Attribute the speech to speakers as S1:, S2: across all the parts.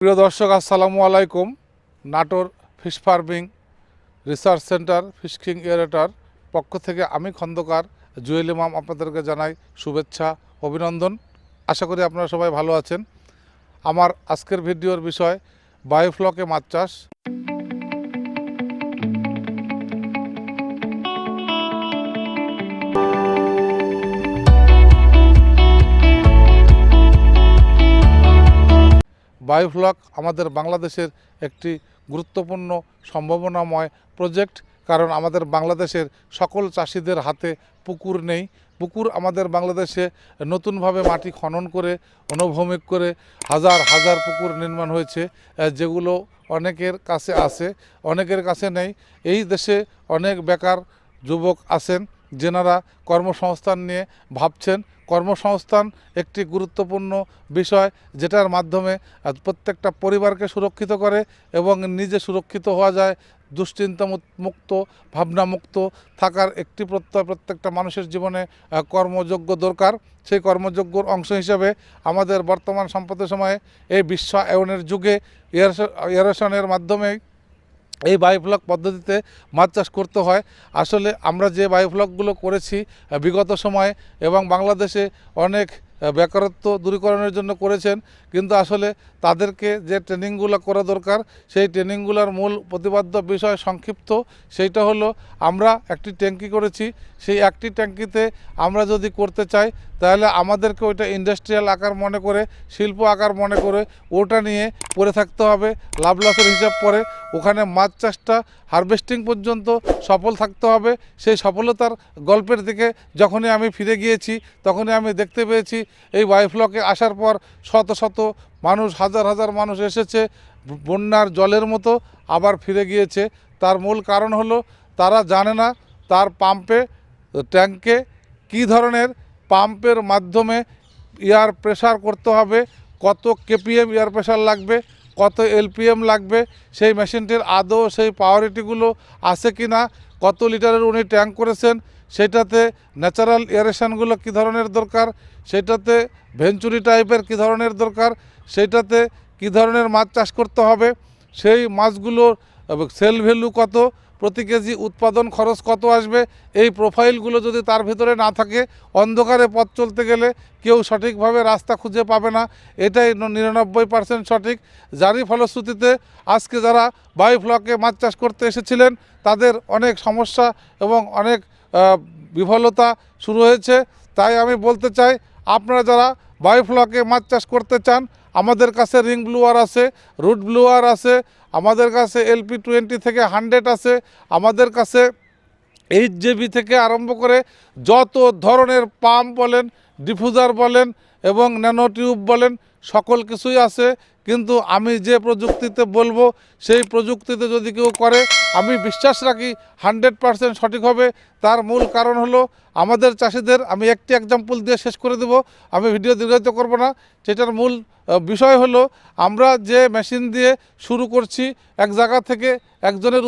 S1: প্রিয় দর্শক, আসসালামু আলাইকুম। Natore fish farming research centre fishing aerator পক্ষ থেকে আমি খন্দকার জুয়েল ইমাম আপনাদেরকে জানাই শুভেচ্ছা, অভিনন্দন। আশা করি আপনারা সবাই ভালো আছেন। আমার আজকের ভিডিওর বিষয় বায়োফ্লকে মাছ চাষ। বায়োফ্লক আমাদের বাংলাদেশের একটি গুরুত্বপূর্ণ সম্ভাবনাময় প্রজেক্ট, কারণ আমাদের বাংলাদেশের সকল চাষিদের হাতে পুকুর নেই। পুকুর আমাদের বাংলাদেশে নতুনভাবে মাটি খনন করে অনুভূমিক করে হাজার হাজার পুকুর নির্মাণ হয়েছে, যেগুলো অনেকের কাছে আছে, অনেকের কাছে নেই। এই দেশে অনেক বেকার যুবক আছেন যেনারা কর্মসংস্থান নিয়ে ভাবছেন। কর্মসংস্থান একটি গুরুত্বপূর্ণ বিষয়, যেটার মাধ্যমে প্রত্যেকটা পরিবারকে সুরক্ষিত করে এবং নিজে সুরক্ষিত হওয়া যায়। দুশ্চিন্তা মুক্ত, ভাবনামুক্ত থাকার একটি প্রত্যয় প্রত্যেকটা মানুষের জীবনে কর্মযোগ্য দরকার। সেই কর্মযোগ্যর অংশ হিসাবে আমাদের বর্তমান সাম্প্রতিক সময়ে এই বিশ্বায়নের যুগে এয়ারেশনের মাধ্যমে এই বায়োফ্লক পদ্ধতিতে মাছ চাষ করতে হয়। আসলে আমরা যে বায়োফ্লকগুলো করেছি বিগত সময়ে এবং বাংলাদেশে অনেক বেকারত্ব দূরীকরণের জন্য করেছেন, কিন্তু আসলে তাদেরকে যে ট্রেনিংগুলো করা দরকার সেই ট্রেনিংগুলোর মূল প্রতিপাদ্য বিষয় সংক্ষিপ্ত। সেইটা হলো, আমরা একটি ট্যাঙ্কি করেছি, সেই একটি ট্যাঙ্কিতে আমরা যদি করতে চাই তাহলে আমাদেরকে ওইটা ইন্ডাস্ট্রিয়াল আকার মনে করে, শিল্প আকার মনে করে ওটা নিয়ে পড়ে থাকতে হবে, লাভ লসের হিসাব করে। ওখানে মাছ চাষটা হারভেস্টিং পর্যন্ত সফল থাকতে হবে। সেই সফলতার গল্পের দিকে যখনই আমি ফিরে গিয়েছি, তখনই আমি দেখতে পেয়েছি এই বায়োফ্লকে আসার পর শত শত মানুষ, হাজার হাজার মানুষ এসেছে, বন্যার জলের মতো আবার ফিরে গিয়েছে। তার মূল কারণ হলো তারা জানে না তার পাম্পে, ট্যাঙ্কে কী ধরনের পাম্পের মাধ্যমে এয়ার প্রেশার করতে হবে, কত কেপিএম এয়ার প্রেশার লাগবে, কত এলপিএম লাগবে, সেই মেশিনটির আদৌ সেই পাওয়ারিটিগুলো আছে কি না, কত লিটারের উনি ট্যাঙ্ক করেছেন, সেটাতে ন্যাচারাল এয়ারেশনগুলো কী ধরনের দরকার, সেটাতে ভেঞ্চুরি টাইপের কী ধরনের দরকার, সেটাতে কী ধরনের মাছ চাষ করতে হবে, সেই মাছগুলোর সেল ভ্যালু কত, প্রতি কেজি উৎপাদন খরচ কত আসবে, এই প্রোফাইলগুলো যদি তার ভিতরে না থাকে, অন্ধকারে পথ চলতে গেলে কেউ সঠিকভাবে রাস্তা খুঁজে পাবে না। এটাই 99% সঠিক। যারই ফলশ্রুতিতে আজকে যারা বায়োফ্লকে মাছ চাষ করতে এসেছিলেন তাদের অনেক সমস্যা এবং অনেক বিফলতা শুরু হয়েছে। তাই আমি বলতে চাই, আপনারা যারা বায়োফ্লকে মাছ চাষ করতে চান, আমাদের কাছে রিং ব্লুয়ার আছে, রুট ব্লুয়ার আছে, আমাদের কাছে LP20 থেকে 100 আছে, আমাদের কাছে 8GB থেকে আরম্ভ করে যত ধরনের পাম্প বলেন, ডিফিউজার বলেন এবং ন্যানো টিউব বলেন, সকল কিছুই আছে। কিন্তু আমি যে প্রযুক্তিতে বলবো সেই প্রযুক্তিতে যদি কেউ করে, আমি বিশ্বাস রাখি 100% সঠিক হবে। তার মূল কারণ হলো আমাদের চাষিদের, আমি একটি এক্সাম্পল দিয়ে শেষ করে দেব, আমি ভিডিও দীর্ঘায়িত করব না। সেটার মূল বিষয় হলো, আমরা যে মেশিন দিয়ে শুরু করছি, এক জায়গা থেকে একজনের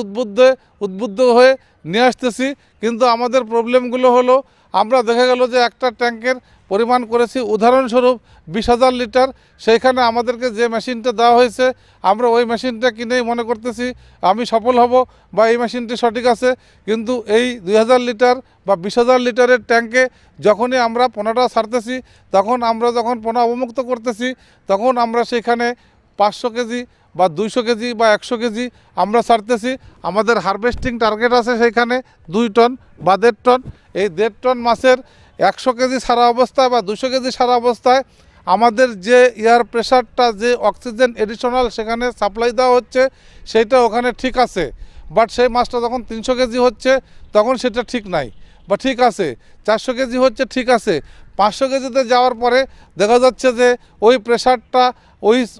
S1: উদ্বুদ্ধ হয়ে নিয়ে আসতেছি, কিন্তু আমাদের প্রবলেমগুলো হলো, আমরা দেখা গেল যে একটা ট্যাঙ্কের পরিমাণ করেছি উদাহরণস্বরূপ 20,000 লিটার, সেইখানে আমাদেরকে যে মেশিনটা দেওয়া হয়েছে আমরা ওই মেশিনটা কিনেই মনে করতেছি আমি সফল হব বা এই মেশিনটি সঠিক আছে। কিন্তু এই 2,000 লিটার বা 20,000 লিটারের ট্যাঙ্কে যখনই আমরা পোনাটা ছাড়তেছি, তখন আমরা যখন পোনা অবমুক্ত করতেছি, তখন আমরা সেখানে 500 কেজি বা 200 কেজি বা 100 কেজি আমরা ছাড়তেছি। আমাদের হারভেস্টিং টার্গেট আছে সেইখানে 2 টন বা 1.5 টন। এই 1.5 টন মাছের 100 কেজি সারা অবস্থায় বা 200 কেজি সারা অবস্থায় আমাদের যে এয়ার প্রেশারটা, যে অক্সিজেন এডিশনাল সেখানে সাপ্লাই দেওয়া হচ্ছে, সেইটা ওখানে ঠিক আছে। বাট সেই মাছটা যখন 300 কেজি হচ্ছে তখন সেটা ঠিক নাই, বা ঠিক আছে 400 কেজি হচ্ছে ঠিক আছে, 500 কেজিতে যাওয়ার পরে দেখা যাচ্ছে যে ওই প্রেশারটা,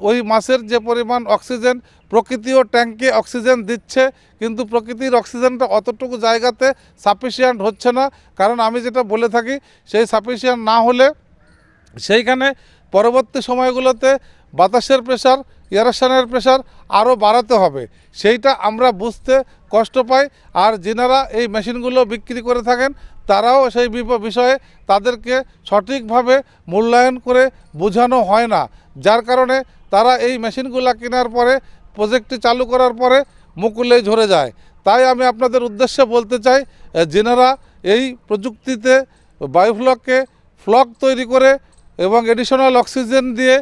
S1: ওই মাছের যে পরিমাণ অক্সিজেন, প্রকৃতিও ট্যাঙ্কে অক্সিজেন দিচ্ছে, কিন্তু প্রকৃতির অক্সিজেনটা অতটুকু জায়গাতে সাফিসিয়েন্ট হচ্ছে না। কারণ আমি যেটা বলে থাকি, সেই সাফিসিয়েন্ট না হলে সেইখানে পরবর্তী সময়গুলোতে বাতাসের প্রেশার, এয়ারেশনের প্রেশার আরও বাড়াতে হবে। সেইটা আমরা বুঝতে কষ্ট পাই। আর যিনারা এই মেশিনগুলো বিক্রি করে থাকেন তারাও সেই বিষয়ে তাদেরকে সঠিকভাবে মূল্যায়ন করে বোঝানো হয় না, যার কারণে তারা এই মেশিনগুলো কেনার পরে প্রজেক্টটি চালু করার পরে মুকুলেই ঝরে যায়। তাই আমি আপনাদের উদ্দেশ্যে বলতে চাই, যেনারা এই প্রযুক্তিতে বায়োফ্লককে ফ্লক তৈরি করে এবং এডিশনাল অক্সিজেন দিয়ে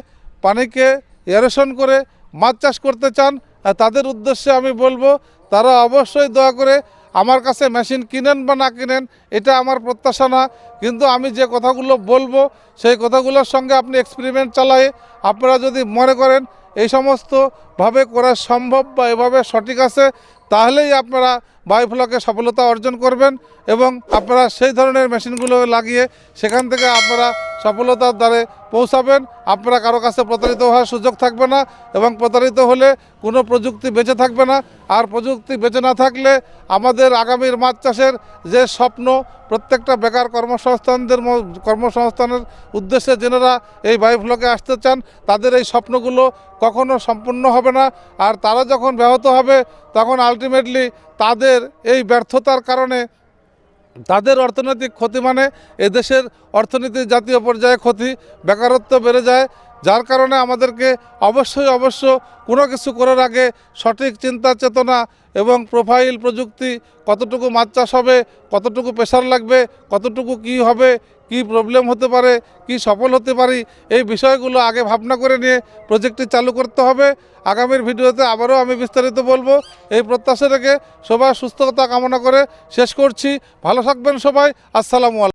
S1: পানিকে এয়ারেশন করে মাছ চাষ করতে চান, তাদের উদ্দেশ্যে আমি বলবো তারা অবশ্যই দয়া করে আমার কাছে মেশিন কিনেন বা না কিনেন এটা আমার প্রত্যাশা না, কিন্তু আমি যে কথাগুলো বলবো সেই কথাগুলোর সঙ্গে আপনি এক্সপেরিমেন্ট চালায়ে আপনারা যদি মনে করেন এই সমস্তভাবে করা সম্ভব বা এভাবে সঠিক আছে, তাহলেই আপনারা বায়োফ্লকে সফলতা অর্জন করবেন এবং আপনারা সেই ধরনের মেশিনগুলো লাগিয়ে সেখান থেকে আপনারা সফলতার দ্বারে পৌঁছাবেন। আপনারা কারো কাছে প্রতারিত হওয়ার সুযোগ থাকবে না এবং প্রতারিত হলে কোনো প্রযুক্তি বেঁচে থাকবে না। আর প্রযুক্তি বেঁচে না থাকলে আমাদের আগামীর মাছ চাষের যে স্বপ্ন, প্রত্যেকটা বেকার কর্মসংস্থানের উদ্দেশ্যে যেনারা এই বায়োফ্লকে আসতে চান তাদের এই স্বপ্নগুলো কখনো সম্পূর্ণ হবে না। আর তারা যখন ব্যাহত হবে তখন আলটিমেটলি তাদের এই ব্যর্থতার কারণে তাদের অর্থনৈতিক ক্ষতি, মানে এদেশের অর্থনীতির জাতীয় পর্যায়ে ক্ষতি, বেকারত্ব বেড়ে যায়। যার কারণে আমাদেরকে অবশ্যই কোনো কিছু করার আগে সঠিক চিন্তা চেতনা এবং প্রোফাইল প্রযুক্তি, কতটুকু মাছ চাষ হবে, কতটুকু প্রেশার লাগবে, কতটুকু কি হবে, কি প্রবলেম হতে পারে, কি সফল হতে পারি, এই বিষয়গুলো আগে ভাবনা করে নিয়ে প্রজেক্টটি চালু করতে হবে। আগামীর ভিডিওতে আবারও আমি বিস্তারিত বলবো। এই প্রত্যাশা রেখে সবার সুস্থতা কামনা করে শেষ করছি। ভালো থাকবেন সবাই। আসসালামু আলাইকুম।